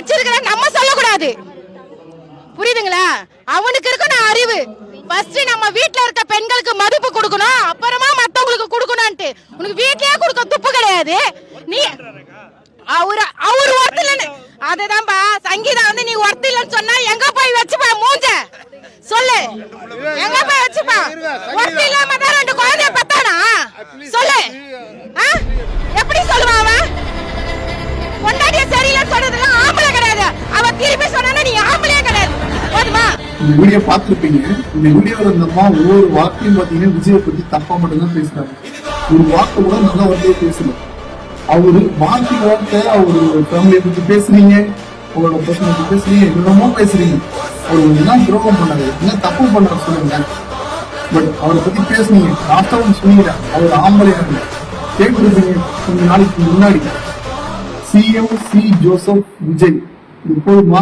வச்சிருக்கிற நம்ம சொல்லக்கூடாது. புரியுதுங்களா? அவனுக்கு இருக்கணும் அறிவு. ஃபர்ஸ்ட் நம்ம வீட்ல இருக்க பெண்களுக்கு மதிப்பு கொடுக்கணும், அப்புறமா மத்தவங்களுக்கு கொடுக்கணும்ட்டு. உனக்கு வீட்லயே கொடுக்க துப்பு கிடையாது. நீ அவர் ஒருத்தல அதுதான்பா சங்கீதா வந்து நீ ஒருத்தலன்னு சொன்னா எங்க போய் வச்சுப்பா மூஞ்ச சொல்லு. எங்க போய் வச்சுப்பா? ஒருத்தல இல்லாம தான் 2 குழந்தைய பெத்தானா சொல்லு. எப்படி சொல்லுவா அவன்? பொண்டாட்டிய சரியில்லைன்னு சொல்றதுலாம் ஆம்பளை கிடையாது. அவ திருப்பி சொன்னா நீ ஆம்பளையே கிடையாது. போதுமா? இந்த வீடியோ பார்த்துருப்பீங்க. இந்த வீடியோல இருந்தம்மா ஒவ்வொரு வார்த்தையும் பாத்தீங்கன்னா விஜயை பத்தி தப்பா மட்டும்தான் பேசுறாங்க. ஒரு வார்த்தை கூட நல்லா வந்து பேசல. அவரு வார்த்தை அவரு ஃபேமிலியை பத்தி பேசுறீங்க, அவரோட பர்சனை பத்தி பேசுறீங்க, என்னமோ பேசுறீங்க. அவர் என்ன துரோகம் பண்ணாரு, என்ன தப்பு பண்ணாரு சொல்லுங்க. பட் அவரை பத்தி பேசுனீங்க, லாஸ்டா சொன்னீங்க அவர் ஆம்பளை கேட்டுருப்பீங்க கொஞ்ச நாளைக்கு முன்னாடி. CM C. ஜோசப் விஜய் இது போதுமா?